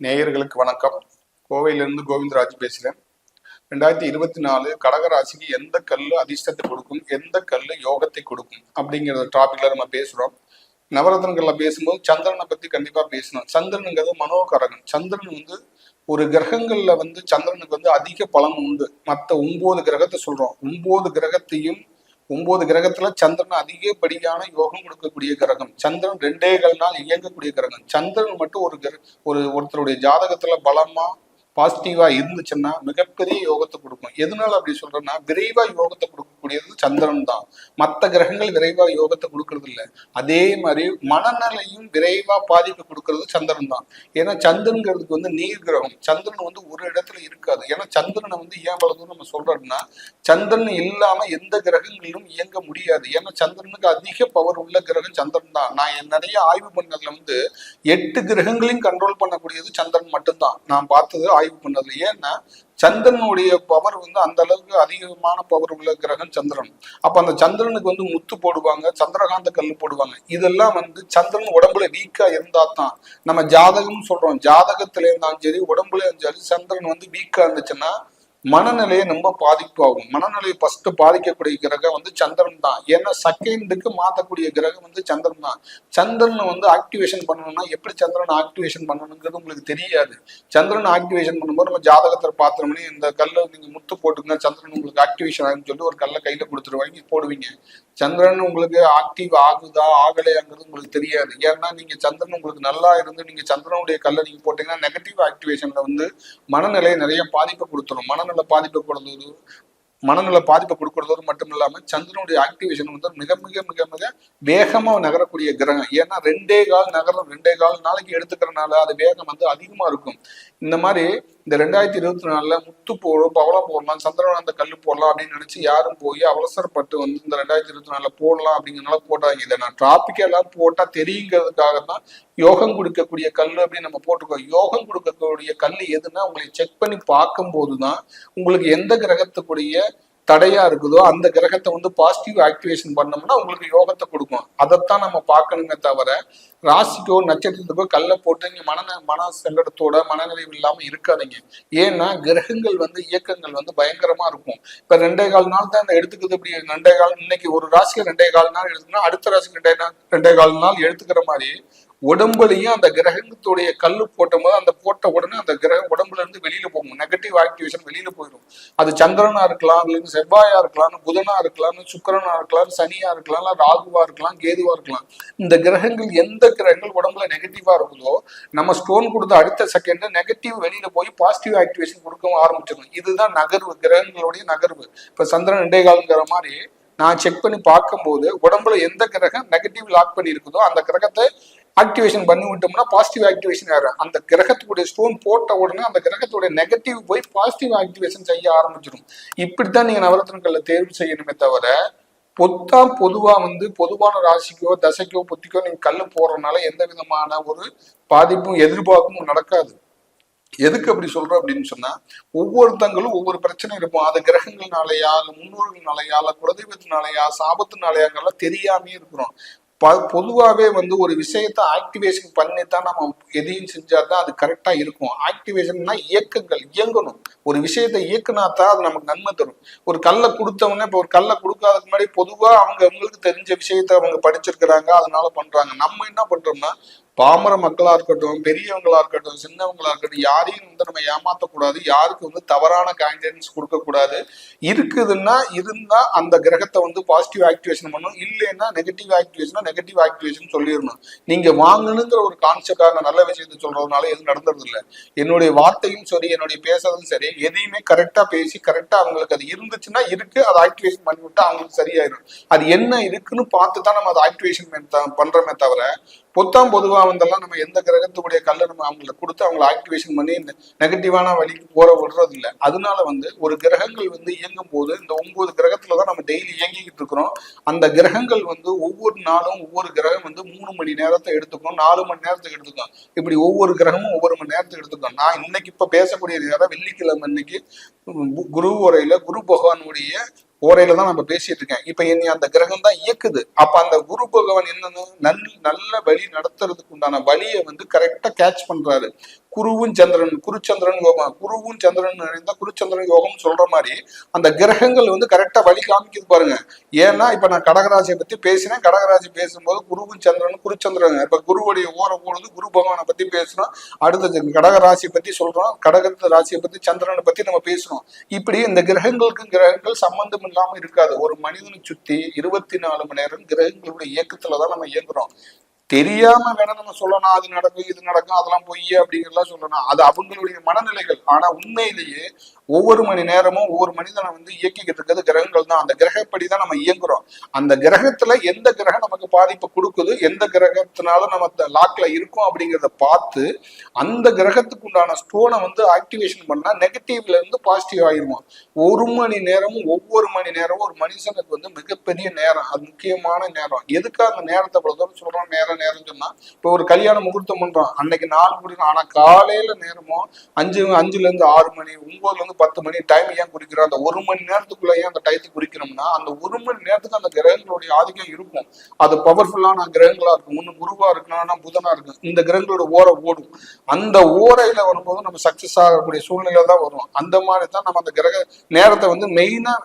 நேயர்களுக்கு வணக்கம். கோவையிலிருந்து கோவிந்தராஜ் பேசுகிறேன். 2024 கடகராசிக்கு எந்த கல் அதிர்ஷ்டத்தை கொடுக்கும், எந்த கல் யோகத்தை கொடுக்கும் அப்படிங்கிற டாபிக்ல நம்ம பேசுறோம். நவரத்னங்கள்ல பேசும்போது சந்திரனை பத்தி கண்டிப்பா பேசணும். சந்திரனுங்கிறது மனோகரகன். சந்திரன் ஒரு கிரகங்கள்ல சந்திரனுக்கு அதிக பலன் உண்டு. மற்ற 9 கிரகத்தை சொல்றோம். 9 கிரகத்துல சந்திரன் அதிகப்படியான யோகம் கொடுக்கக்கூடிய கிரகம். சந்திரன் 2.25 நாள் இயங்கக்கூடிய கிரகம். சந்திரன் மட்டும் ஒருத்தருடைய ஜாதகத்துல பலமா பாசிட்டிவா இருந்துச்சுன்னா மிகப்பெரிய யோகத்தை கொடுக்கும். எதனால அப்படி சொல்றேன்னா, விரைவா யோகத்தை கொடுக்கக்கூடியது சந்திரன் தான். மற்ற கிரகங்கள் விரைவா யோகத்தை கொடுக்கறது இல்லை. அதே மாதிரி மனநிலையும் விரைவா பாதிப்பு கொடுக்கறது சந்திரன் தான். ஏன்னா சந்திரன்கிறதுக்கு நீர் கிரகம். சந்திரன் ஒரு இடத்துல இருக்காது. ஏன்னா சந்திரனை ஏன் வளர்ந்து நம்ம சொல்றோம்னா, சந்திரன் இல்லாம எந்த கிரகங்களிலும் இயங்க முடியாது. ஏன்னா சந்திரனுக்கு அதிக பவர் உள்ள கிரகம் சந்திரன் தான். நான் நிறைய ஆய்வு பண்ணதுல 8 கிரகங்களையும் கண்ட்ரோல் பண்ணக்கூடியது சந்திரன் மட்டும்தான் நான் பார்த்தது ஆய்வு பண்ணதுல. ஏன்னா சந்திரனுடைய பவர் அந்த அளவுக்கு அதிகமான பவர் உள்ள கிரகம் சந்திரன். அப்ப அந்த சந்திரனுக்கு முத்து போடுவாங்க, சந்திரகாந்த கல்லு போடுவாங்க. இதெல்லாம் சந்திரன் உடம்புல வீக்கா இருந்தா தான் நம்ம ஜாதகம் சொல்றோம். ஜாதகத்துல இருந்தாலும் சரி, உடம்புல இருந்தாலும் சரி, சந்திரன் வீக்கா இருந்துச்சுன்னா மனநிலையை ரொம்ப பாதிப்பாகும். மனநிலையை ஃபர்ஸ்ட் பாதிக்கக்கூடிய கிரகம் சந்திரன் தான். ஏன்னா செகண்டுக்கு மாற்றக்கூடிய கிரகம் சந்திரன் தான். சந்திரன் ஆக்டிவேஷன் பண்ணணும்னா எப்படி சந்திரன் ஆக்டிவேஷன் பண்ணணுங்கிறது உங்களுக்கு தெரியாது. சந்திரன் ஆக்டிவேஷன் பண்ணும்போது நம்ம ஜாதகத்தை பார்த்தோம்னே, இந்த கல்லை நீங்க முத்து போட்டுங்க, சந்திரன் உங்களுக்கு ஆக்டிவேஷன் ஆகுன்னு சொல்லி ஒரு கல்லை கையில கொடுத்துருவாங்க, போடுவீங்க. சந்திரன் உங்களுக்கு ஆக்டிவ் ஆகுதா ஆகலையாங்கிறது உங்களுக்கு தெரியாது. ஏன்னா நீங்க சந்திரன் உங்களுக்கு நல்லா இருந்து நீங்க சந்திரனுடைய கல்லை நீங்க போட்டீங்கன்னா நெகட்டிவ் ஆக்டிவேஷன்ல மனநிலையை நிறைய பாதிப்பை கொடுத்துரும். மனநல பாதிப்பை கொடுக்கறதோடு மட்டும் இல்லாம சந்திரனுடைய ஆக்டிவேஷன் மிக மிக மிக மிக வேகமா நகரக்கூடிய கிரகம். ஏன்னா 2.25 நாளைக்கு எடுத்துக்கிறனால அது வேகம் அதிகமா இருக்கும். இந்த மாதிரி இந்த 2024 முத்து போடும், பவளம் போடலாம், சந்திரன் அந்த கல்லு போடலாம் அப்படின்னு நினைச்சு யாரும் போய் அவசரப்பட்டு இந்த 2024 போடலாம் அப்படிங்கிறனால போட்டாங்க. இதை நான் டிராபிக்கெல்லாம் போட்டா தெரியுங்கிறதுக்காக தான் யோகம் கொடுக்கக்கூடிய கல் அப்படின்னு நம்ம போட்டிருக்கோம். யோகம் கொடுக்கக்கூடிய கல் எதுன்னா, உங்களை செக் பண்ணி பார்க்கும் போதுதான் உங்களுக்கு எந்த கிரகத்துக்குரிய தடையா இருக்குதோ அந்த கிரகத்தை பாசிட்டிவ் ஆக்டிவேஷன் பண்ணோம்னா உங்களுக்கு யோகத்தை கொடுக்கும். அதைத்தான் நம்ம பார்க்கணுமே தவிர ராசிக்கோ நட்சத்திரத்துக்கோ கல்லை போட்டு நீங்க மன செல்லடத்தோட மனநிலைவு இல்லாம இருக்காதீங்க. ஏன்னா கிரகங்கள் இயக்கங்கள் பயங்கரமா இருக்கும். இப்ப 2.25 நாள் தான் எடுத்துக்குது. இப்படி 2.25 இன்னைக்கு ஒரு ராசிக்கு 2.25 நாள் எடுத்துக்கணும், அடுத்த ராசிக்கு 2.25 நாள் எடுத்துக்கிற மாதிரி உடம்புலையும் அந்த கிரகத்துடைய கல்லு போட்டும் போது அந்த போட்ட உடனே அந்த கிரகம் உடம்புல இருந்து வெளியில போகும். நெகட்டிவ் ஆக்டிவேஷன் வெளியில போயிடும். அது சந்திரனா இருக்கலாம், இல்லைன்னு செவ்வாயா இருக்கலாம், புதனா இருக்கலாம், சுக்கிரனா இருக்கலாம், சனியா இருக்கலாம், ராகுவா இருக்கலாம், கேதுவா இருக்கலாம். இந்த கிரகங்கள் எந்த கிரகங்கள் உடம்புல நெகட்டிவா இருக்குதோ நம்ம ஸ்டோன் கொடுத்த அடுத்த செகண்ட் நெகட்டிவ் வெளியில போய் பாசிட்டிவ் ஆக்டிவேஷன் கொடுக்க ஆரம்பிச்சிடும். இதுதான் நகர்வு, கிரகங்களுடைய நகர்வு. இப்ப சந்திரன் 2.25 மாதிரி நான் செக் பண்ணி பார்க்கும்போது உடம்புல எந்த கிரகம் நெகட்டிவ் லாக் பண்ணி இருக்குதோ அந்த கிரகத்தை ஆக்டிவேஷன் பண்ணி விட்டோம்னா பாசிட்டிவ் ஆக்டிவேஷன் ஆகும். அந்த கிரகத்துடைய ஸ்டோன் போட்ட உடனே அந்த கிரகத்துடைய நெகட்டிவ் போய் பாசிட்டிவ் ஆக்டிவேஷன் செய்ய ஆரம்பிச்சிடும். இப்படித்தான் நீங்க நவரத்னங்கள்ல தேர்வு செய்யணுமே தவிர பொதுவா பொதுவான ராசிக்கோ தசைக்கோ புத்திக்கோ நீங்க கல்லு போடுறதுனால எந்த விதமான ஒரு பாதிப்பும் எதிர்பார்ப்பும் நடக்காது. எதுக்கு அப்படி சொல்றோம் அப்படின்னு சொன்னா, ஒவ்வொருத்தங்களும் ஒவ்வொரு பிரச்சனை இருக்கும். அது கிரகங்கள்னாலயா, இல்ல முன்னோர்கள்னாலயா, இல்ல குலதெய்வத்தினாலயா, சாபத்தினாலயாங்கெல்லாம் தெரியாமே இருக்கிறோம். பொதுவாகவே ஒரு விஷயத்த ஆக்டிவேஷன் பண்ணித்தான் நம்ம எதையும் செஞ்சாதான் அது கரெக்டா இருக்கும். ஆக்டிவேஷன்னா இயக்கங்கள் இயங்கணும். ஒரு விஷயத்தை இயக்குனாத்தான் அது நமக்கு நன்மை தரும். ஒரு கல்லை கொடுத்தவொடனே இப்போ ஒரு கல்லை கொடுக்காததுக்கு முன்னாடி பொதுவா அவங்களுக்கு தெரிஞ்ச விஷயத்த அவங்க படிச்சிருக்கிறாங்க, அதனால பண்றாங்க. நம்ம என்ன பண்றோம்னா, பாமர மக்களா இருக்கட்டும், பெரியவங்களா இருக்கட்டும், சின்னவங்களா இருக்கட்டும், யாரையும் நம்ம ஏமாற்றக்கூடாது. யாருக்கு தவறான கைடன்ஸ் கொடுக்க கூடாது. இருக்குதுன்னா இருந்தா அந்த கிரகத்தை பாசிட்டிவ் ஆக்டிவேஷன் பண்ணணும். இல்லைன்னா நெகட்டிவ் ஆக்டிவேஷன் சொல்லிடணும். நீங்க வாங்கணுங்கிற ஒரு கான்செப்டான நல்ல விஷயத்த சொல்றதுனால எதுவும் நடந்துறது இல்லை. என்னுடைய வார்த்தையும் சரி, என்னுடைய பேசுறதும் சரி, எதையுமே கரெக்டா பேசி கரெக்டா அவங்களுக்கு அது இருந்துச்சுன்னா இருக்கு, அதை ஆக்டிவேஷன் பண்ணி விட்டா அவங்களுக்கு சரியாயிடும். அது என்ன இருக்குன்னு பார்த்து தான் நம்ம அதை ஆக்டிவேஷன் பண்றோமே தவிர பொதுவா நம்ம எந்த கிரகத்துடைய கல்லை நம்ம அவங்களுக்கு கொடுத்து அவங்களை ஆக்டிவேஷன் பண்ணி நெகட்டிவான வழிக்கு போற விடுறது இல்லை. அதனால ஒரு கிரகங்கள் இயங்கும் போது இந்த 9 கிரகத்துலதான் நம்ம டெய்லி இயங்கிக்கிட்டு இருக்கிறோம். அந்த கிரகங்கள் ஒவ்வொரு நாளும் ஒவ்வொரு கிரகம் 3 மணி நேரத்தை எடுத்துக்கணும், 4 மணி நேரத்துக்கு எடுத்துக்கணும். இப்படி ஒவ்வொரு கிரகமும் ஒவ்வொரு மணி நேரத்துக்கு எடுத்துக்கணும். நான் இன்னைக்கு இப்ப பேசக்கூடிய நேரம் வெள்ளிக்கிழமை இன்னைக்கு குரு உரையில குரு பகவானுடைய ஓரையில தான் நம்ம பேசிட்டு இருக்கேன். இப்ப என்னை அந்த கிரகம் தான் இயக்குது. அப்ப அந்த குரு பகவான் என்னன்னு நல்ல வழி நடத்துறதுக்கு உண்டான வழியை கரெக்டா கேட்ச் பண்றாரு. குருவும் சந்திரன், குருச்சந்திரன் யோகம், குருவும் சந்திரன் இணைந்தா குருச்சந்திரன் யோகம் சொல்ற மாதிரி அந்த கிரகங்கள் வந்து கரெக்டா வழி காமிக்குது பாருங்க. ஏன்னா இப்ப நான் கடகராசியை பத்தி பேசினேன், கடகராசி பேசும்போது குருவும் சந்திரன் குருச்சந்திரன், இப்ப குருவுடைய ஓர போடுது, குரு பகவானை பத்தி பேசுறோம், அடுத்த கடகராசியை பத்தி சொல்றோம், கடக ராசியை பத்தி சந்திரனை பத்தி நம்ம பேசுறோம். இப்படி இந்த கிரகங்கள் சம்பந்தம் இல்லாம இருக்காது. ஒரு மனிதனை சுத்தி 24 மணி நேரம் கிரகங்களுடைய இயக்கத்துலதான் நம்ம இயங்குறோம். தெரியாம வேணா நம்ம சொல்லலாம் அது நடக்கும் இது நடக்கும் அதெல்லாம் பொய் அப்படிங்கிறதெல்லாம் சொல்லலாம், அது அவங்களுடைய மனநிலைகள். ஆனா உண்மையிலேயே ஒவ்வொரு மணி நேரமும் ஒவ்வொரு மனிதனை வந்து இயக்கிக்கிட்டு இருக்கிறது கிரகங்கள் தான். அந்த கிரகப்படிதான் நம்ம இயங்குறோம். அந்த கிரகத்துல எந்த கிரகம் நமக்கு பாதிப்பை கொடுக்குது, எந்த கிரகத்தினால நம்ம லாக்ல இருக்கும் அப்படிங்கிறத பார்த்து அந்த கிரகத்துக்கு உண்டான ஸ்டோனை வந்து ஆக்டிவேஷன் பண்ணா நெகட்டிவ்ல இருந்து பாசிட்டிவ் ஆயிருவோம். ஒரு மணி நேரமும் ஒவ்வொரு மணி நேரமும் ஒரு மனுஷனுக்கு வந்து மிகப்பெரிய நேரம், அது முக்கியமான நேரம். எதுக்காக அந்த நேரத்தை பொறுத்தவரை சொல்றோம் நேரம் சொன்னா, இப்போ ஒரு கல்யாண முகூர்த்தம் பண்றோம், அன்னைக்கு நாள் முடியும். ஆனா காலையில நேரமும் 5 இருந்து 6 மணி 9 இருந்து 10 மணி டைம் ஏன் குறிக்கிறோம்? அந்த ஒரு மணி நேரத்துக்குள்ள ஏன் அந்த டைத்துக்கு குறிக்கிறோம்னா, அந்த ஒரு மணி நேரத்துக்கு அந்த கிரகங்களுடைய ஆதிக்கம் இருக்கும். அது பவர்ஃபுல்லான கிரகங்களா இருக்கும். ஒண்ணு குருவா இருக்கணும்னா புதனா இருக்கும். இந்த கிரகங்களோட ஓரை ஓடும். அந்த ஓரையில வரும்போது நம்ம சக்சஸ் ஆகக்கூடிய சூழ்நிலை தான் வரும். அந்த மாதிரி தான் நம்ம அந்த கிரக நேரத்தை வந்து மெயினா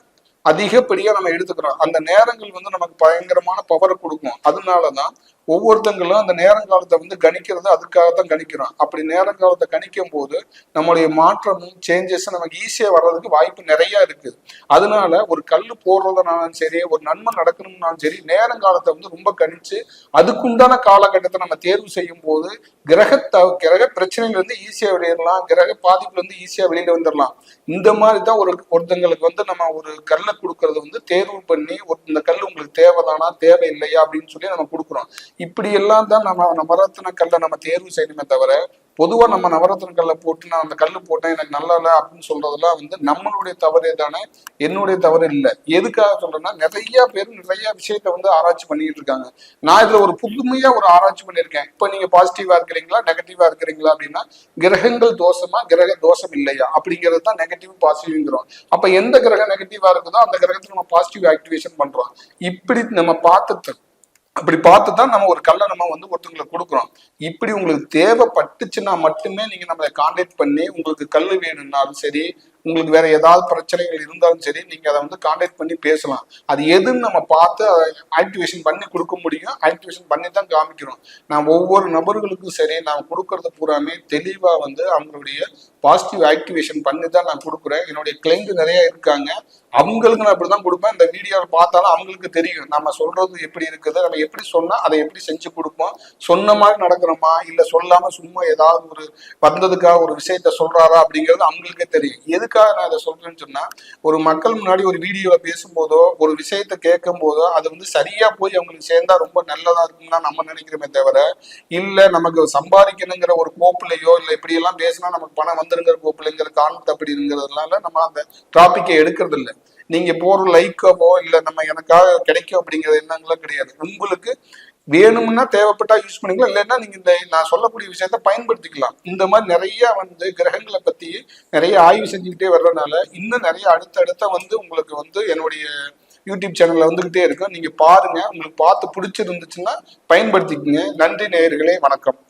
அதிகப்படியா நம்ம எடுத்துக்கிறோம். அந்த நேரங்கள் வந்து நமக்கு பயங்கரமான பவரை கொடுக்கும். அதனாலதான் ஒவ்வொருத்தங்களும் அந்த நேரங்காலத்தை வந்து கணிக்கிறது அதுக்காகத்தான் கணிக்கிறோம். அப்படி நேரங்காலத்தை கணிக்கும் போது நம்மளுடைய மாற்றமும் சேஞ்சஸும் நமக்கு ஈஸியா வர்றதுக்கு வாய்ப்பு நிறைய இருக்கு. அதனால ஒரு கல் போடுறதுனாலும் சரி, ஒரு நன்மை நடக்கணும்னாலும் சரி, நேரங்காலத்தை வந்து ரொம்ப கணிச்சு அதுக்குண்டான காலகட்டத்தை நம்ம தேர்வு செய்யும் போது கிரக பிரச்சனைகள் வந்து ஈஸியா வெளியிடலாம், கிரக பாதிப்புல இருந்து ஈஸியா வெளியில வந்துடலாம். இந்த மாதிரி தான் ஒருத்தங்களுக்கு வந்து நம்ம ஒரு கல்லை கொடுக்கறது வந்து தேர்வு பண்ணி இந்த கல் உங்களுக்கு தேவைதானா தேவை இல்லையா அப்படின்னு சொல்லி நம்ம கொடுக்குறோம். இப்படி எல்லாம் தான் நம்ம நவரத்தின கல்லை நம்ம தேர்வு செய்யணுமே தவிர, பொதுவா நம்ம நவரத்தின கல்லை போட்டு நான் அந்த கல்லு போட்டேன் எனக்கு நல்லா இல்லை அப்படின்னு சொல்றதெல்லாம் வந்து நம்மளுடைய தவறே தானே, என்னுடைய தவறு இல்லை. எதுக்காக சொல்றேன்னா, நிறைய பேர் நிறைய விஷயத்த வந்து ஆராய்ச்சி பண்ணிட்டு இருக்காங்க. நான் இதுல ஒரு புதுமையா ஒரு ஆராய்ச்சி பண்ணியிருக்கேன். இப்ப நீங்க பாசிட்டிவா இருக்கிறீங்களா நெகட்டிவா இருக்கிறீங்களா அப்படின்னா, கிரகங்கள் தோஷமா கிரக தோஷம் இல்லையா அப்படிங்கிறது தான் நெகட்டிவ் பாசிட்டிவ்ங்கிறோம். அப்ப எந்த கிரகம் நெகட்டிவா இருக்குதோ அந்த கிரகத்தை நம்ம பாசிட்டிவ் ஆக்டிவேஷன் பண்றோம். இப்படி நம்ம அப்படி பார்த்துதான் நம்ம ஒரு கல்லை நம்ம வந்து ஒருத்தவங்களை கொடுக்குறோம். இப்படி உங்களுக்கு தேவைப்பட்டுச்சுன்னா மட்டுமே நீங்க நம்மளை கான்டாக்ட் பண்ணி உங்களுக்கு கல் வேணும்னாலும் சரி, உங்களுக்கு வேற ஏதாவது பிரச்சனைகள் இருந்தாலும் சரி, நீங்க அதை வந்து கான்டாக்ட் பண்ணி பேசலாம். அது எதுன்னு நம்ம பார்த்து அதை ஆக்டிவேஷன் பண்ணி கொடுக்க முடியும். ஆக்டிவேஷன் பண்ணி தான் காமிக்கிறோம். நான் ஒவ்வொரு நபர்களுக்கும் சரி நான் கொடுக்கறது பூராமே தெளிவா வந்து அவங்களுடைய பாசிட்டிவ் ஆக்டிவேஷன் பண்ணி தான் நான் கொடுக்குறேன். என்னுடைய கிளைண்ட் நிறைய இருக்காங்க, அவங்களுக்கு நான் அப்படிதான் கொடுப்பேன். இந்த வீடியோவை பார்த்தாலும் அவங்களுக்கு தெரியும் நம்ம சொல்றது எப்படி இருக்குது, நம்ம எப்படி சொன்னா அதை எப்படி செஞ்சு கொடுப்போம், சொன்ன மாதிரி நடக்கிறோமா இல்ல சொல்லாம சும்மா ஏதாவது ஒரு வந்ததுக்காக ஒரு விஷயத்த சொல்றாரா அப்படிங்கிறது அவங்களுக்கே தெரியும். எதுக்காக நான் அதை சொல்றேன்னு சொன்னா, ஒரு மக்கள் முன்னாடி ஒரு வீடியோல பேசும்போதோ ஒரு விஷயத்த கேட்கும் போதோ அது வந்து சரியா போய் அவங்களுக்கு சேர்ந்தா ரொம்ப நல்லதா இருக்கும்னா நம்ம நினைக்கிறோமே தவிர, இல்ல நமக்கு சம்பாதிக்கணுங்கிற ஒரு கோப்புலையோ இல்ல இப்படி எல்லாம் பேசினா நமக்கு பணம் வந்துருங்கிற கோப்புலைங்கிற காரணத்தை அப்படி இருக்கிறதுனால நம்ம அந்த டாபிக்கை எடுக்கிறது இல்லை. நீங்க போற லைக்கவோ இல்ல நம்ம எனக்காக கிடைக்கும் அப்படிங்கிற எண்ணங்களும் கிடையாது. உங்களுக்கு வேணும்னா தேவைப்பட்டா யூஸ் பண்ணிக்கலாம், இல்லைன்னா நீங்க இந்த நான் சொல்லக்கூடிய விஷயத்த பயன்படுத்திக்கலாம். இந்த மாதிரி நிறைய வந்து கிரகங்களை பத்தி நிறைய ஆய்வு செஞ்சுக்கிட்டே வர்றதுனால இன்னும் நிறைய அடுத்த வந்து உங்களுக்கு வந்து என்னுடைய யூடியூப் சேனல்ல வந்துகிட்டே இருக்கும். நீங்க பாருங்க, உங்களுக்கு பார்த்து பிடிச்சிருந்துச்சுன்னா பயன்படுத்திக்கங்க. நன்றி நேயர்களே, வணக்கம்.